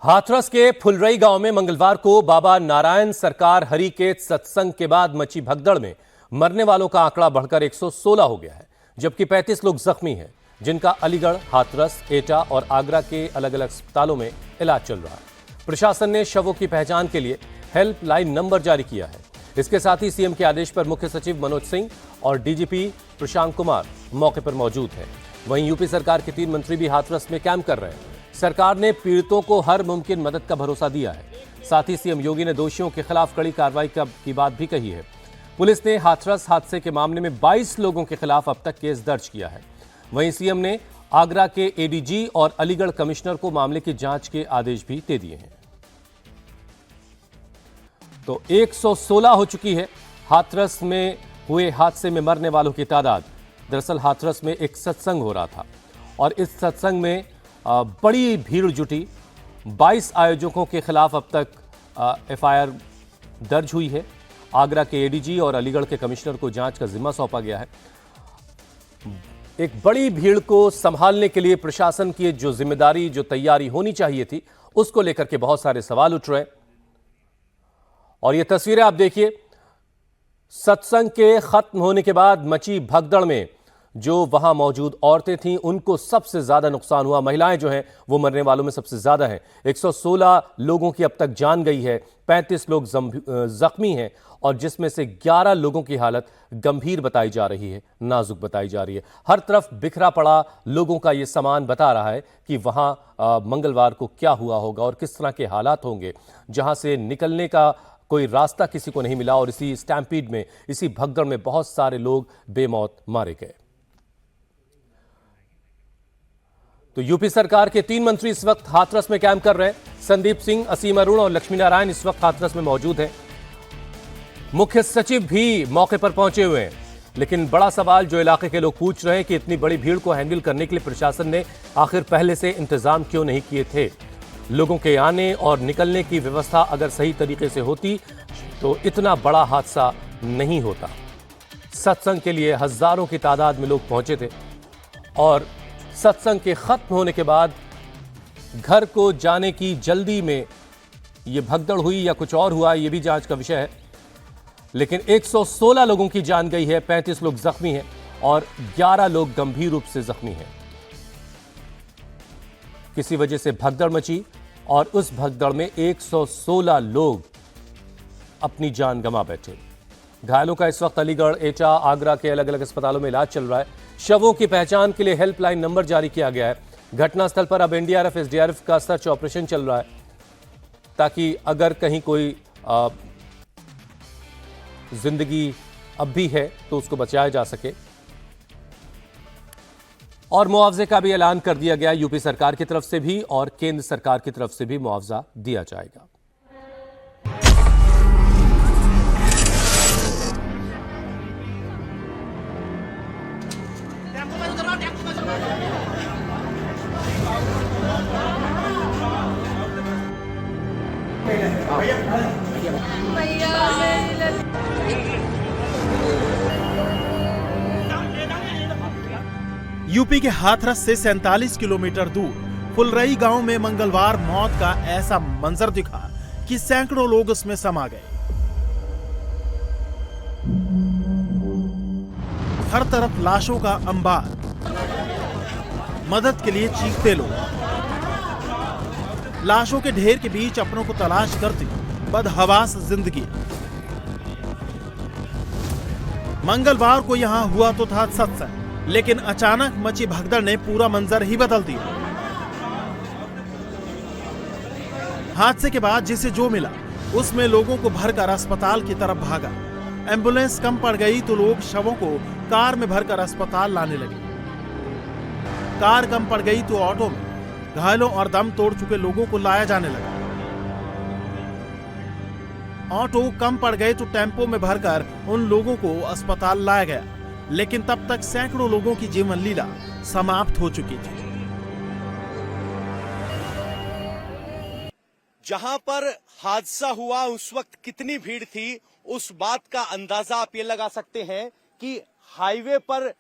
हाथरस के फुलरई गांव में मंगलवार को बाबा नारायण सरकार हरि के सत्संग के बाद मची भगदड़ में मरने वालों का आंकड़ा बढ़कर 116 हो गया है, जबकि 35 लोग जख्मी हैं, जिनका अलीगढ़, हाथरस, एटा और आगरा के अलग अलग अस्पतालों में इलाज चल रहा है। प्रशासन ने शवों की पहचान के लिए हेल्पलाइन नंबर जारी किया है। इसके साथ ही सीएम के आदेश पर मुख्य सचिव मनोज सिंह और डीजीपी प्रशांत कुमार मौके पर मौजूद हैं। वहीं यूपी सरकार के 3 मंत्री भी हाथरस में कैंप कर रहे हैं। सरकार ने पीड़ितों को हर मुमकिन मदद का भरोसा दिया है। साथ ही सीएम योगी ने दोषियों के खिलाफ कड़ी कार्रवाई की बात भी कही है। पुलिस ने हाथरस हादसे के मामले में 22 लोगों के खिलाफ अब तक केस दर्ज किया है। वहीं सीएम ने आगरा के एडीजी और अलीगढ़ कमिश्नर को मामले की जांच के आदेश भी दे दिए हैं। तो 116 हो चुकी है हाथरस में हुए हादसे में मरने वालों की तादाद। दरअसल हाथरस में एक सत्संग हो रहा था और इस सत्संग में बड़ी भीड़ जुटी। 22 आयोजकों के खिलाफ अब तक एफआईआर दर्ज हुई है। आगरा के एडीजी और अलीगढ़ के कमिश्नर को जांच का जिम्मा सौंपा गया है। एक बड़ी भीड़ को संभालने के लिए प्रशासन की जो जिम्मेदारी, जो तैयारी होनी चाहिए थी, उसको लेकर के बहुत सारे सवाल उठ रहे। और ये तस्वीरें आप देखिए, सत्संग के खत्म होने के बाद मची भगदड़ में जो वहां मौजूद औरतें थीं, उनको सबसे ज्यादा नुकसान हुआ। महिलाएं जो हैं वो मरने वालों में सबसे ज्यादा हैं। 116 लोगों की अब तक जान गई है, 35 लोग जख्मी हैं और जिसमें से 11 लोगों की हालत गंभीर बताई जा रही है, नाजुक बताई जा रही है। हर तरफ बिखरा पड़ा लोगों का ये सामान बता रहा है कि वहां मंगलवार को क्या हुआ होगा और किस तरह के हालात होंगे, जहां से निकलने का कोई रास्ता किसी को नहीं मिला और इसी स्टैम्पीड में, इसी भगदड़ में बहुत सारे लोग बेमौत मारे गए। तो यूपी सरकार के 3 मंत्री इस वक्त हाथरस में कैंप कर रहे हैं। संदीप सिंह, असीम अरुण और लक्ष्मी नारायण इस वक्त हाथरस में मौजूद हैं। मुख्य सचिव भी मौके पर पहुंचे हुए हैं। लेकिन बड़ा सवाल जो इलाके के लोग पूछ रहे हैं कि इतनी बड़ी भीड़ को हैंडल करने के लिए प्रशासन ने आखिर पहले से इंतजाम क्यों नहीं किए थे। लोगों के आने और निकलने की व्यवस्था अगर सही तरीके से होती तो इतना बड़ा हादसा नहीं होता। सत्संग के लिए हजारों की तादाद में लोग पहुंचे थे और सत्संग के खत्म होने के बाद घर को जाने की जल्दी में यह भगदड़ हुई या कुछ और हुआ, यह भी जांच का विषय है। लेकिन 116 लोगों की जान गई है, 35 लोग जख्मी हैं और 11 लोग गंभीर रूप से जख्मी हैं। किसी वजह से भगदड़ मची और उस भगदड़ में 116 लोग अपनी जान गंवा बैठे। घायलों का इस वक्त अलीगढ़, एटा, आगरा के अलग अलग अस्पतालों में इलाज चल रहा है। शवों की पहचान के लिए हेल्पलाइन नंबर जारी किया गया है। घटनास्थल पर अब एनडीआरएफ, एसडीआरएफ का सर्च ऑपरेशन चल रहा है ताकि अगर कहीं कोई जिंदगी अब भी है तो उसको बचाया जा सके। और मुआवजे का भी ऐलान कर दिया गया, यूपी सरकार की तरफ से भी और केंद्र सरकार की तरफ से भी मुआवजा दिया जाएगा। यूपी के हाथरस से 47 किलोमीटर दूर फुलरई गांव में मंगलवार मौत का ऐसा मंजर दिखा कि सैकड़ों लोग उसमें समा गए। हर तरफ लाशों का अंबार, मदद के लिए चीखते लोग। लाशों के ढेर के बीच अपनों को तलाश करती बदहवास जिंदगी। मंगलवार को यहां हुआ तो था सत्संग, लेकिन अचानक मची भगदड़ ने पूरा मंजर ही बदल दिया। हादसे के बाद जिसे जो मिला उसमें लोगों को भरकर अस्पताल की तरफ भागा। एम्बुलेंस कम पड़ गई तो लोग शवों को कार में भरकर अस्पताल लाने लगे। कार कम पड़ गई तो ऑटो में घायलों और दम तोड़ चुके लोगों को लाया जाने लगा। ऑटो कम पड़ गए तो टेम्पो में भरकर उन लोगों को अस्पताल लाया गया। लेकिन तब तक सैकड़ों लोगों की जीवन लीला समाप्त हो चुकी थी। जहां पर हादसा हुआ उस वक्त कितनी भीड़ थी, उस बात का अंदाजा आप ये लगा सकते हैं कि हाईवे पर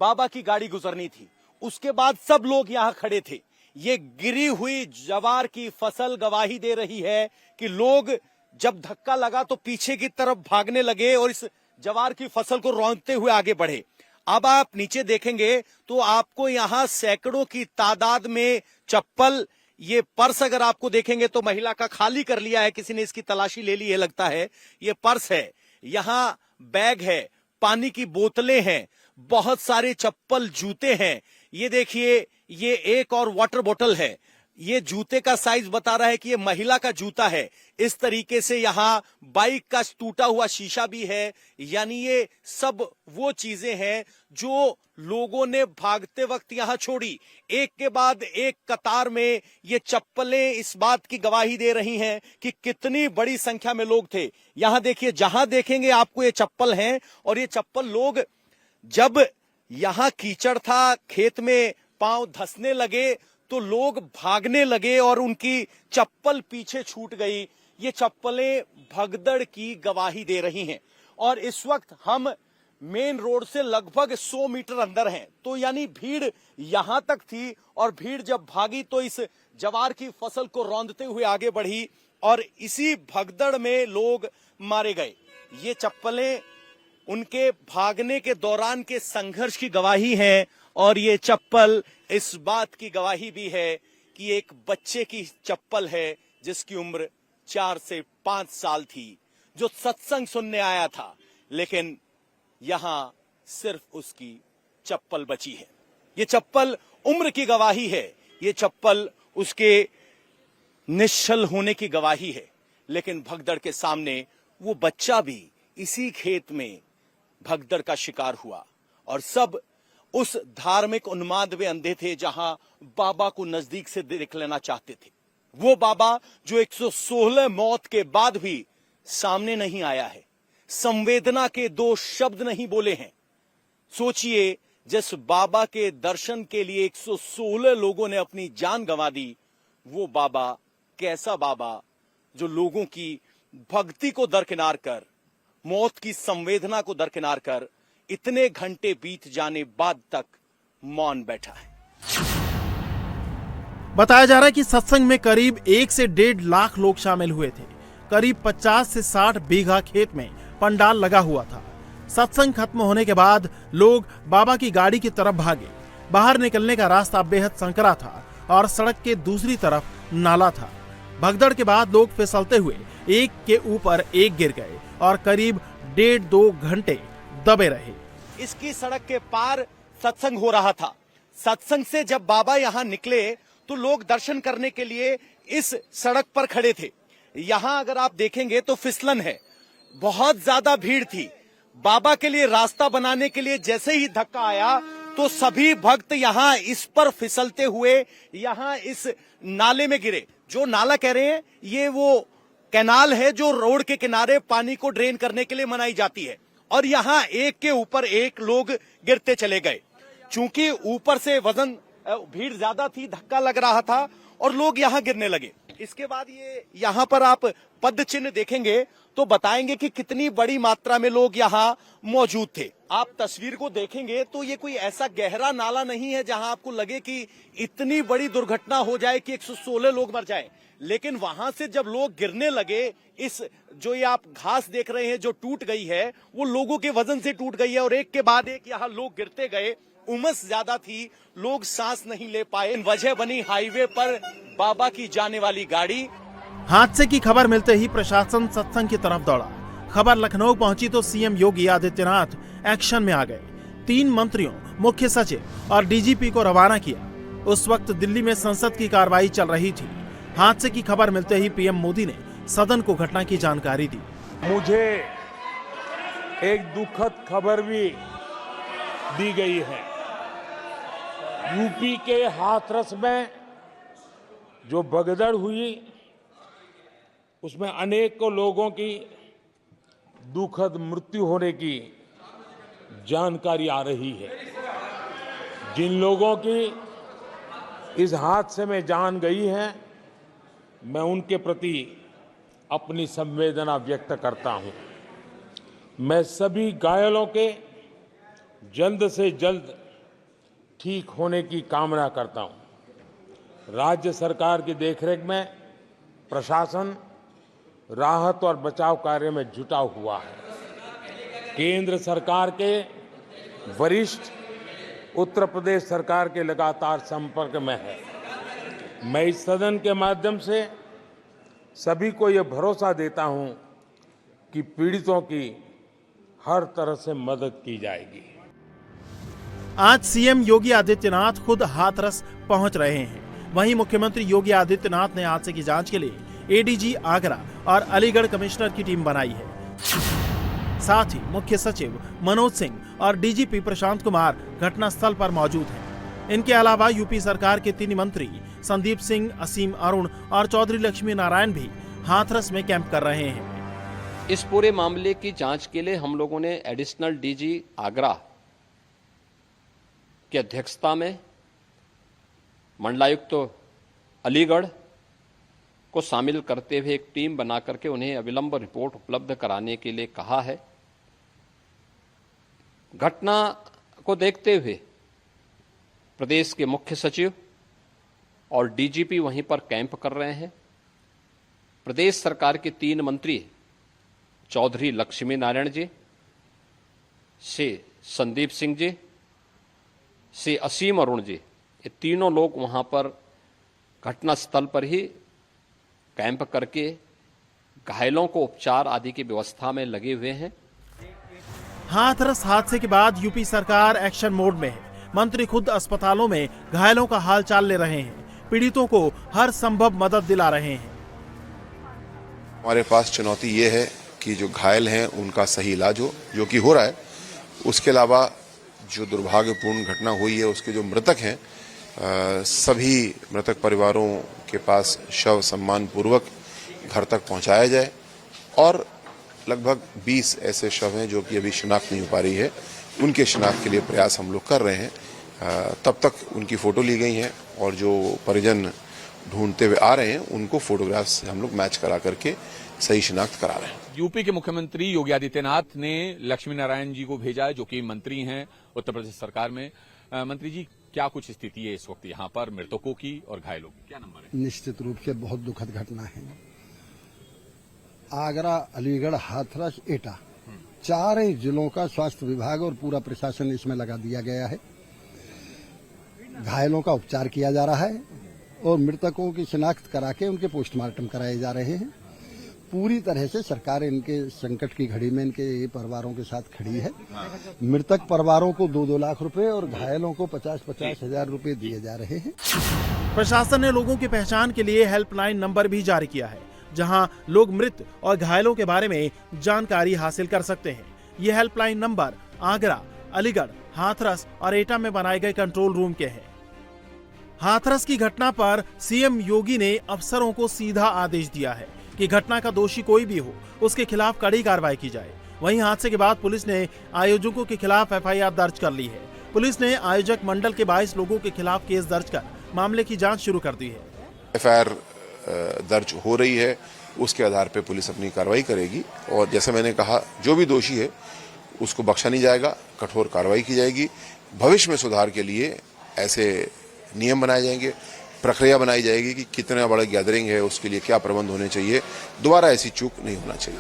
बाबा की गाड़ी गुजरनी थी, उसके बाद सब लोग यहां खड़े थे। ये गिरी हुई जवार की फसल गवाही दे रही है कि लोग जब धक्का लगा तो पीछे की तरफ भागने लगे और इस जवार की फसल को रौंदते हुए आगे बढ़े। अब आप नीचे देखेंगे तो आपको यहां सैकड़ों की तादाद में चप्पल, ये पर्स अगर आपको देखेंगे तो महिला का खाली कर लिया है, किसी ने इसकी तलाशी ले ली है लगता है। ये पर्स है, यहां बैग है, पानी की बोतलें हैं, बहुत सारे चप्पल, जूते हैं। ये देखिए, ये एक और वाटर बोतल है। ये जूते का साइज बता रहा है कि ये महिला का जूता है। इस तरीके से यहां बाइक का टूटा हुआ शीशा भी है। यानी ये सब वो चीजें हैं जो लोगों ने भागते वक्त यहां छोड़ी। एक के बाद एक कतार में ये चप्पलें इस बात की गवाही दे रही हैं कि कितनी बड़ी संख्या में लोग थे। यहां देखिए, जहां देखेंगे आपको ये चप्पल हैं। और ये चप्पल लोग, जब यहां कीचड़ था, खेत में पांव धंसने लगे तो लोग भागने लगे और उनकी चप्पल पीछे छूट गई। ये चप्पलें भगदड़ की गवाही दे रही हैं। और इस वक्त हम मेन रोड से लगभग 100 मीटर अंदर हैं, तो यानी भीड़ यहां तक थी। और भीड़ जब भागी तो इस जवार की फसल को रौंदते हुए आगे बढ़ी और इसी भगदड़ में लोग मारे गए। ये चप्पलें उनके भागने के दौरान के संघर्ष की गवाही है। और ये चप्पल इस बात की गवाही भी है कि एक बच्चे की चप्पल है जिसकी उम्र 4 से 5 साल थी, जो सत्संग सुनने आया था, लेकिन यहां सिर्फ उसकी चप्पल बची है। ये चप्पल उम्र की गवाही है, ये चप्पल उसके निश्चल होने की गवाही है। लेकिन भगदड़ के सामने वो बच्चा भी इसी खेत में भगदड़ का शिकार हुआ। और सब उस धार्मिक उन्माद में अंधे थे जहां बाबा को नजदीक से देख लेना चाहते थे। वो बाबा जो 116 मौत के बाद भी सामने नहीं आया है, संवेदना के 2 शब्द नहीं बोले हैं। सोचिए, जिस बाबा के दर्शन के लिए 116 लोगों ने अपनी जान गंवा दी, वो बाबा कैसा बाबा जो लोगों की भक्ति को दरकिनार कर, मौत की संवेदना को दरकिनार कर, इतने घंटे बीत जाने बाद तक मौन बैठा है। बताया जा रहा है कि सत्संग में करीब 1 से 1.5 लाख लोग शामिल हुए थे। करीब 50 से 60 बीघा खेत में पंडाल लगा हुआ था। सत्संग खत्म होने के बाद लोग बाबा की गाड़ी की तरफ भागे। बाहर निकलने का रास्ता बेहद संकरा था और सड़क के दूसरी तरफ नाला था। भगदड़ के बाद लोग फिसलते हुए एक के ऊपर एक गिर गए और करीब 1.5-2 घंटे दबे रहे। इसकी सड़क के पार सत्संग हो रहा था। सत्संग से जब बाबा यहां निकले तो लोग दर्शन करने के लिए इस सड़क पर खड़े थे। यहां अगर आप देखेंगे तो फिसलन है, बहुत ज्यादा भीड़ थी। बाबा के लिए रास्ता बनाने के लिए जैसे ही धक्का आया तो सभी भक्त यहां इस पर फिसलते हुए यहां इस नाले में गिरे। जो नाला कह रहे हैं, ये वो कैनाल है जो रोड के किनारे पानी को ड्रेन करने के लिए बनाई जाती है। और यहां एक के ऊपर एक लोग गिरते चले गए। चूंकि ऊपर से वजन, भीड़ ज्यादा थी, धक्का लग रहा था और लोग यहां गिरने लगे। इसके बाद ये यहां पर आप पद चिन्ह देखेंगे तो बताएंगे कि कितनी बड़ी मात्रा में लोग यहां मौजूद थे। आप तस्वीर को देखेंगे तो ये कोई ऐसा गहरा नाला नहीं है जहां आपको लगे कि इतनी बड़ी दुर्घटना हो जाए कि 116 लोग मर जाएं। लेकिन वहां से जब लोग गिरने लगे, इस जो ये आप घास देख रहे हैं जो टूट गई है, वो लोगों के वजन से टूट गई है और एक के बाद एक यहां लोग गिरते गए। उमस ज्यादा थी, लोग सांस नहीं ले पाए। वजह बनी हाईवे पर बाबा की जाने वाली गाड़ी। हादसे की खबर मिलते ही प्रशासन सत्संग की तरफ दौड़ा। खबर लखनऊ पहुंची तो सीएम योगी आदित्यनाथ एक्शन में आ गए। 3 मंत्रियों, मुख्य सचिव और डीजीपी को रवाना किया। उस वक्त दिल्ली में संसद की कार्रवाई चल रही थी। हादसे की खबर मिलते ही पीएम मोदी ने सदन को घटना की जानकारी दी। मुझे एक दुखद खबर भी दी गई है। यूपी के हाथरस में जो भगदड़ हुई, उसमें अनेकों लोगों की दुखद मृत्यु होने की जानकारी आ रही है। जिन लोगों की इस हादसे में जान गई है, मैं उनके प्रति अपनी संवेदना व्यक्त करता हूं। मैं सभी घायलों के जल्द से जल्द ठीक होने की कामना करता हूं। राज्य सरकार की देखरेख में प्रशासन राहत और बचाव कार्य में जुटा हुआ है। केंद्र सरकार के वरिष्ठ उत्तर प्रदेश सरकार के लगातार संपर्क में है। मैं इस सदन के माध्यम से सभी को ये भरोसा देता हूं कि पीड़ितों की हर तरह से मदद की जाएगी। आज सीएम योगी आदित्यनाथ खुद हाथरस पहुंच रहे हैं। वहीं मुख्यमंत्री योगी आदित्यनाथ ने हादसे की जांच के लिए एडीजी आगरा और अलीगढ़ कमिश्नर की टीम बनाई है। साथ ही मुख्य सचिव मनोज सिंह और डीजीपी प्रशांत कुमार घटनास्थल पर मौजूद हैं। इनके अलावा यूपी सरकार के 3 मंत्री संदीप सिंह, असीम अरुण और चौधरी लक्ष्मी नारायण भी हाथरस में कैंप कर रहे हैं। इस पूरे मामले की जांच के लिए हम लोगों ने एडिशनल डीजी आगरा की अध्यक्षता में मंडलायुक्त अलीगढ़ को शामिल करते हुए एक टीम बना करके उन्हें अविलंब रिपोर्ट उपलब्ध कराने के लिए कहा है। घटना को देखते हुए प्रदेश के मुख्य सचिव और डीजीपी वहीं पर कैंप कर रहे हैं। प्रदेश सरकार के 3 मंत्री चौधरी लक्ष्मी नारायण जी से संदीप सिंह जी से असीम अरुण जी, ये तीनों लोग वहां पर घटनास्थल पर ही कैंप करके घायलों को उपचार आदि की व्यवस्था में लगे हुए हैं। हाथरस हादसे के बाद यूपी सरकार एक्शन मोड में है। मंत्री खुद अस्पतालों में घायलों का हालचाल ले रहे हैं, पीड़ितों को हर संभव मदद दिला रहे हैं। हमारे पास चुनौती ये है कि जो घायल हैं उनका सही इलाज हो, जो कि हो रहा है। उसके अलावा जो दुर्भाग्यपूर्ण घटना हुई है उसके जो मृतक हैं, सभी मृतक परिवारों के पास शव सम्मान पूर्वक घर तक पहुंचाया जाए और लगभग 20 ऐसे शव हैं जो कि अभी शिनाख्त नहीं हो पा रही है, उनके शिनाख्त के लिए प्रयास हम लोग कर रहे हैं। तब तक उनकी फ़ोटो ली गई हैं और जो परिजन ढूंढते हुए आ रहे हैं उनको फोटोग्राफ्स से हम लोग मैच करा करके सही शिनाख्त करा रहे हैं। यूपी के मुख्यमंत्री योगी आदित्यनाथ ने लक्ष्मी नारायण जी को भेजा है, जो कि मंत्री हैं उत्तर प्रदेश सरकार में। मंत्री जी, क्या कुछ स्थिति है इस वक्त यहाँ पर मृतकों की और घायलों की? क्या नंबर है? निश्चित रूप से बहुत दुखद घटना है। आगरा, अलीगढ़, हाथरस, एटा 4 जिलों का स्वास्थ्य विभाग और पूरा प्रशासन इसमें लगा दिया गया है। घायलों का उपचार किया जा रहा है और मृतकों की शिनाख्त करा के उनके पोस्टमार्टम कराए जा रहे हैं। पूरी तरह से सरकार इनके संकट की घड़ी में इनके परिवारों के साथ खड़ी है। मृतक परिवारों को 2-2 लाख रुपए और घायलों को 50-50 हजार रुपए दिए जा रहे हैं। प्रशासन ने लोगों की पहचान के लिए हेल्पलाइन नंबर भी जारी किया है, जहां लोग मृत और घायलों के बारे में जानकारी हासिल कर सकते हैं। ये हेल्पलाइन नंबर आगरा, अलीगढ़, हाथरस और एटा में बनाए गए कंट्रोल रूम के हैं। हाथरस की घटना पर सीएम योगी ने अफसरों को सीधा आदेश दिया है कि घटना का दोषी कोई भी हो उसके खिलाफ कड़ी कार्रवाई की जाए। वहीं हादसे के बाद पुलिस ने आयोजकों के खिलाफ एफआईआर दर्ज कर ली है। पुलिस ने आयोजक मंडल के 22 लोगों के खिलाफ केस दर्ज कर मामले की जांच शुरू कर दी है। एफआईआर दर्ज हो रही है, उसके आधार पर पुलिस अपनी कार्रवाई करेगी और जैसे मैंने कहा, जो भी दोषी है उसको बख्शा नहीं जाएगा, कठोर कार्रवाई की जाएगी। भविष्य में सुधार के लिए ऐसे नियम बनाए जाएंगे, प्रक्रिया बनाई जाएगी कि कितना बड़ा गैदरिंग है उसके लिए क्या प्रबंध होने चाहिए, दोबारा ऐसी चूक नहीं होना चाहिए।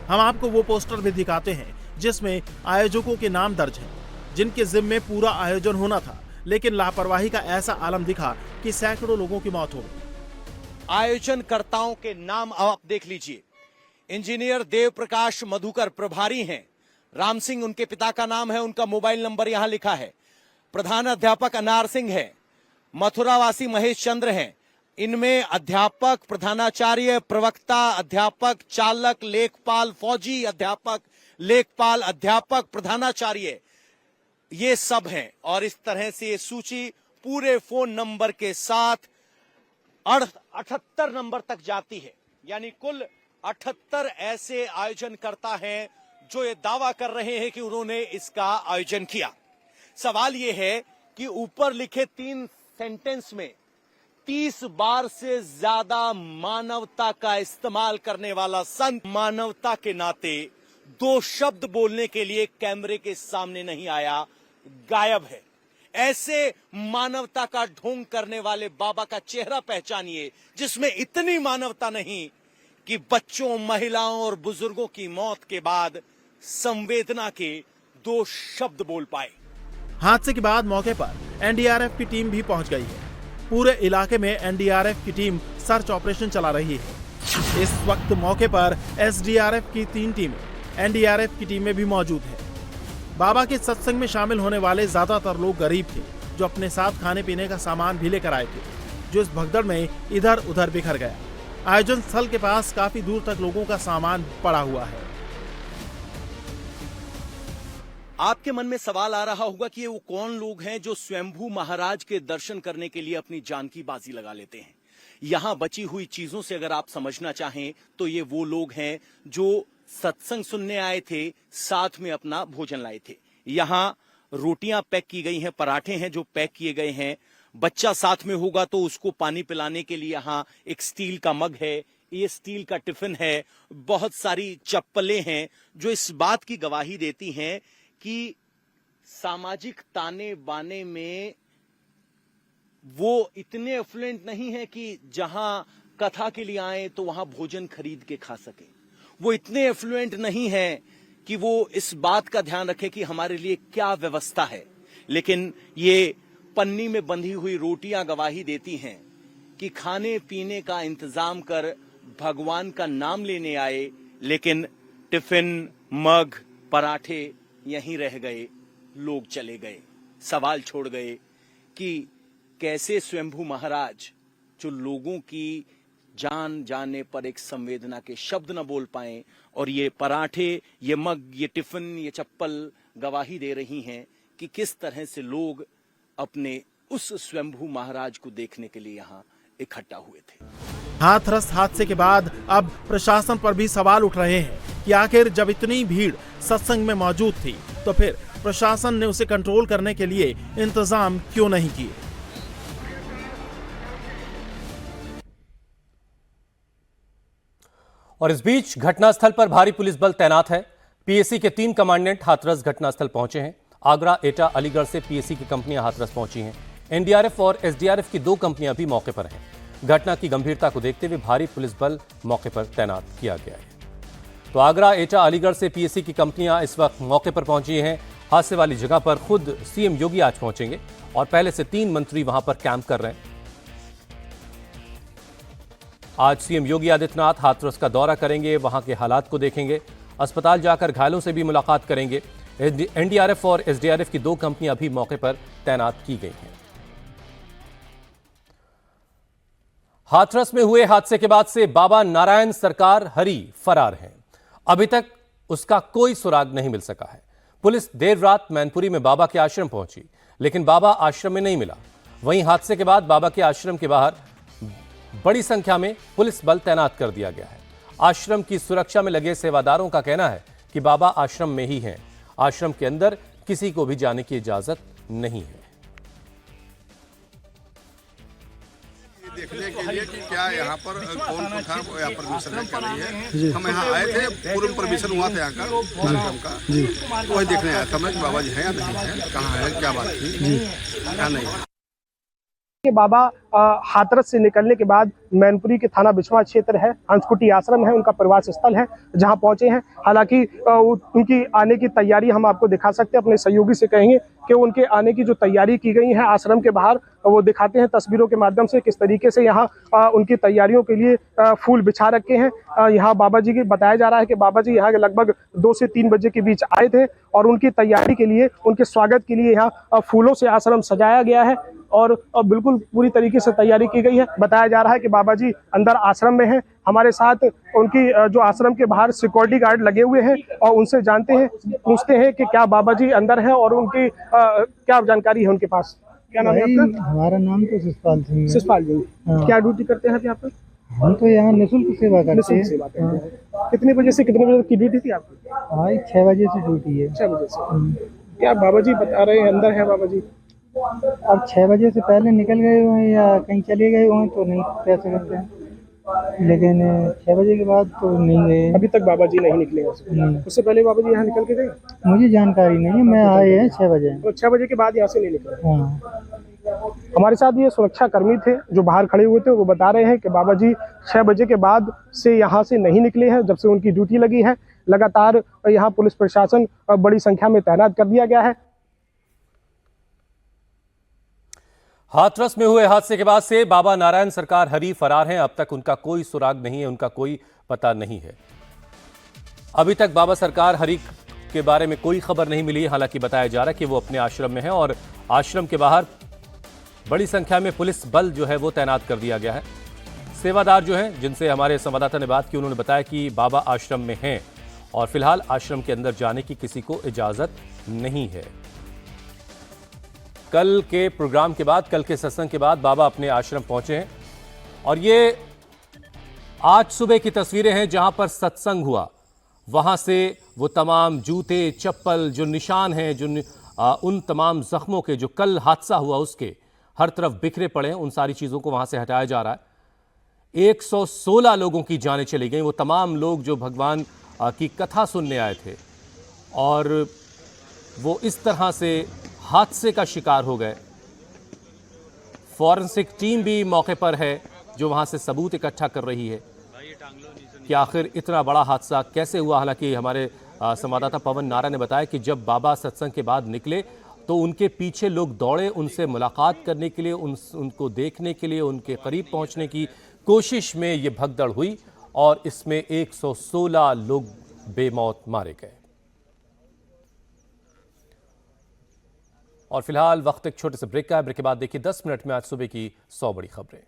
हम आपको वो पोस्टर भी दिखाते हैं जिसमें आयोजकों के नाम दर्ज हैं, जिनके जिम्मे पूरा आयोजन होना था, लेकिन लापरवाही का ऐसा आलम दिखा कि सैकड़ों लोगों की मौत हो गई। आयोजनकर्ताओं के नाम अब आप देख लीजिए। इंजीनियर देव प्रकाश मधुकर प्रभारी हैं, राम सिंह उनके पिता का नाम है, उनका मोबाइल नंबर यहां लिखा है। प्रधान अध्यापक अनार सिंह है, मथुरावासी महेश चंद्र हैं। इनमें अध्यापक, प्रधानाचार्य, प्रवक्ता, अध्यापक, चालक, लेखपाल, फौजी अध्यापक, लेखपाल, अध्यापक, प्रधानाचार्य, ये सब हैं। और इस तरह से ये सूची पूरे फोन नंबर के साथ 78 नंबर तक जाती है। यानी कुल 78 ऐसे आयोजनकर्ता हैं जो ये दावा कर रहे हैं कि उन्होंने इसका आयोजन किया। सवाल यह है कि ऊपर लिखे 3 सेंटेंस में 30 बार से ज्यादा मानवता का इस्तेमाल करने वाला संत मानवता के नाते 2 शब्द बोलने के लिए कैमरे के सामने नहीं आया, गायब है। ऐसे मानवता का ढोंग करने वाले बाबा का चेहरा पहचानिए जिसमें इतनी मानवता नहीं कि बच्चों, महिलाओं और बुजुर्गों की मौत के बाद संवेदना के 2 शब्द बोल पाए। हादसे के बाद मौके पर एनडीआरएफ की टीम भी पहुंच गई है। पूरे इलाके में एनडीआरएफ की टीम सर्च ऑपरेशन चला रही है। इस वक्त मौके पर एसडीआरएफ की 3 टीमें, एनडीआरएफ की टीमें भी मौजूद हैं। बाबा के सत्संग में शामिल होने वाले ज्यादातर लोग गरीब थे, जो अपने साथ खाने पीने का सामान भी लेकर आए थे, जो इस भगदड़ में इधर उधर बिखर गया। आयोजन स्थल के पास काफी दूर तक लोगों का सामान पड़ा हुआ है। आपके मन में सवाल आ रहा होगा कि ये वो कौन लोग हैं जो स्वयंभू महाराज के दर्शन करने के लिए अपनी जान की बाजी लगा लेते हैं। यहां बची हुई चीजों से अगर आप समझना चाहें तो ये वो लोग हैं जो सत्संग सुनने आए थे, साथ में अपना भोजन लाए थे। यहां रोटियां पैक की गई हैं, पराठे हैं जो पैक किए गए हैं। बच्चा साथ में होगा तो उसको पानी पिलाने के लिए यहां एक स्टील का मग है, ये स्टील का टिफिन है, बहुत सारी चप्पलें हैं जो इस बात की गवाही देती हैं कि सामाजिक ताने बाने में वो इतने एफ्लुएंट नहीं है कि जहां कथा के लिए आए तो वहां भोजन खरीद के खा सके। वो इतने एफ्लुएंट नहीं है कि वो इस बात का ध्यान रखे कि हमारे लिए क्या व्यवस्था है। लेकिन ये पन्नी में बंधी हुई रोटियां गवाही देती हैं कि खाने पीने का इंतजाम कर भगवान का नाम लेने आए, लेकिन टिफिन, मग, पराठे यहीं रह गए, लोग चले गए। सवाल छोड़ गए कि कैसे स्वयंभू महाराज जो लोगों की जान जाने पर एक संवेदना के शब्द न बोल पाए, और ये पराठे, ये मग, ये टिफिन, ये चप्पल गवाही दे रही हैं कि किस तरह से लोग अपने उस स्वयंभू महाराज को देखने के लिए यहाँ इकट्ठा हुए थे। हाथरस हादसे के बाद अब प्रशासन पर भी सवाल उठ रहे हैं कि आखिर जब इतनी भीड़ सत्संग में मौजूद थी तो फिर प्रशासन ने उसे कंट्रोल करने के लिए इंतजाम क्यों नहीं किए। और इस बीच घटनास्थल पर भारी पुलिस बल तैनात है। पीएसी के 3 कमांडेंट हाथरस घटनास्थल पहुंचे हैं। आगरा, एटा, अलीगढ़ से पीएसी की कंपनियां हाथरस पहुंची हैं। एनडीआरएफ और एसडीआरएफ की 2 कंपनियां भी मौके पर हैं। घटना की गंभीरता को देखते हुए भारी पुलिस बल मौके पर तैनात किया गया है। तो आगरा, एटा, अलीगढ़ से पीएसी की कंपनियां इस वक्त मौके पर पहुंची हैं। हादसे वाली जगह पर खुद सीएम योगी आज पहुंचेंगे और पहले से 3 मंत्री वहां पर कैंप कर रहे हैं। आज सीएम योगी आदित्यनाथ हाथरस का दौरा करेंगे, वहां के हालात को देखेंगे, अस्पताल जाकर घायलों से भी मुलाकात करेंगे। एनडीआरएफ और एसडीआरएफ की 2 कंपनियां भी मौके पर तैनात की गई हैं। हाथरस में हुए हादसे के बाद से बाबा नारायण सरकार हरि फरार हैं। अभी तक उसका कोई सुराग नहीं मिल सका है। पुलिस देर रात मैनपुरी में बाबा के आश्रम पहुंची, लेकिन बाबा आश्रम में नहीं मिला। वहीं हादसे के बाद बाबा के आश्रम के बाहर बड़ी संख्या में पुलिस बल तैनात कर दिया गया है। आश्रम की सुरक्षा में लगे सेवादारों का कहना है कि बाबा आश्रम में ही हैं। आश्रम के अंदर किसी को भी जाने की इजाजत नहीं है। देखने के लिए कि क्या यहाँ पर कौन था यहाँ परमिशन कर रही है। हम यहाँ आए थे, पूर्व परमिशन हुआ था यहाँ का कार्यक्रम का, तो वही देखने आया था मैं कि बाबा जी हैं या नहीं है, कहाँ है, क्या बात थी, क्या नहीं। बाबा हाथरस से निकलने के बाद मैनपुरी के थाना बिछवा क्षेत्र है, हंसकुटी आश्रम है, उनका प्रवास स्थल है, जहां पहुंचे हैं। हालांकि उनकी आने की तैयारी हम आपको दिखा सकते हैं। अपने सहयोगी से कहेंगे कि उनके आने की जो तैयारी की गई है आश्रम के बाहर, वो दिखाते हैं तस्वीरों के माध्यम से किस तरीके से यहाँ उनकी तैयारियों के लिए फूल बिछा रखे हैं। यहाँ बाबा जी की बताया जा रहा है कि बाबा जी यहाँ लगभग 2 से 3 बजे के बीच आए थे और उनकी तैयारी के लिए, उनके स्वागत के लिए यहाँ फूलों से आश्रम सजाया गया है और बिल्कुल पूरी तरीके से तैयारी की गई है। बताया जा रहा है कि बाबा जी अंदर आश्रम में हैं। हमारे साथ उनकी जो आश्रम के बाहर सिक्योरिटी गार्ड लगे हुए हैं और उनसे जानते हैं, पूछते हैं कि क्या बाबा जी अंदर हैं और उनकी क्या जानकारी है उनके पास। क्या नाम है आपका? हमारा नाम तो शिषपाल सिंह है। शिषपाल जी, क्या ड्यूटी करते हैं यहाँ पर? हम तो यहाँ निःशुल्क सेवा करते हैं। कितने बजे से कितने बजे की ड्यूटी थी आपकी? हाँ, 6 बजे से ड्यूटी है। 6 बजे से। क्या बाबा जी बता रहे हैं अंदर है बाबा जी? अब 6 बजे से पहले निकल गए हुए या कहीं चले गए हुए तो नहीं कह सकते हैं। लेकिन 6 बजे के बाद तो नहीं गए। अभी तक बाबा जी नहीं निकले यहाँ से। नहीं, उससे पहले बाबा जी यहाँ निकल के गए? मुझे जानकारी नहीं है, मैं आए हैं 6 बजे। तो 6 बजे के बाद यहाँ से नहीं निकले। हाँ, हमारे साथ ये सुरक्षा कर्मी थे जो बाहर खड़े हुए थे, वो बता रहे हैं कि बाबा जी 6 बजे के बाद से यहाँ से नहीं निकले हैं, जब से उनकी ड्यूटी लगी है। लगातार यहाँ पुलिस प्रशासन बड़ी संख्या में तैनात कर दिया गया है। हाथरस में हुए हादसे के बाद से बाबा नारायण सरकार हरि फरार हैं। अब तक उनका कोई सुराग नहीं है, उनका कोई पता नहीं है। अभी तक बाबा सरकार हरि के बारे में कोई खबर नहीं मिली। हालांकि बताया जा रहा है कि वो अपने आश्रम में हैं और आश्रम के बाहर बड़ी संख्या में पुलिस बल जो है वो तैनात कर दिया गया है। सेवादार जो हैं, जिनसे हमारे संवाददाता ने बात की, उन्होंने बताया कि बाबा आश्रम में हैं और फिलहाल आश्रम के अंदर जाने की किसी को इजाजत नहीं है। कल के प्रोग्राम के बाद, कल के सत्संग के बाद बाबा अपने आश्रम पहुंचे हैं और ये आज सुबह की तस्वीरें हैं जहां पर सत्संग हुआ। वहां से वो तमाम जूते, चप्पल, जो निशान हैं, जो उन तमाम जख्मों के जो कल हादसा हुआ उसके हर तरफ बिखरे पड़े हैं, उन सारी चीजों को वहां से हटाया जा रहा है। 116 लोगों की जानें चली गई। वो तमाम लोग जो भगवान की कथा सुनने आए थे और वो इस तरह से हादसे का शिकार हो गए। फॉरेंसिक टीम भी मौके पर है जो वहां से सबूत इकट्ठा कर रही है कि आखिर इतना बड़ा हादसा कैसे हुआ। हालांकि हमारे संवाददाता पवन नारा ने बताया कि जब बाबा सत्संग के बाद निकले तो उनके पीछे लोग दौड़े, उनसे मुलाकात करने के लिए, उनको देखने के लिए, उनके करीब पहुंचने की कोशिश में ये भगदड़ हुई और इसमें 116 लोग बेमौत मारे गए। और फिलहाल वक्त एक छोटे से ब्रेक का है। ब्रेक के बाद देखिए 10 मिनट में आज सुबह की 100 बड़ी खबरें।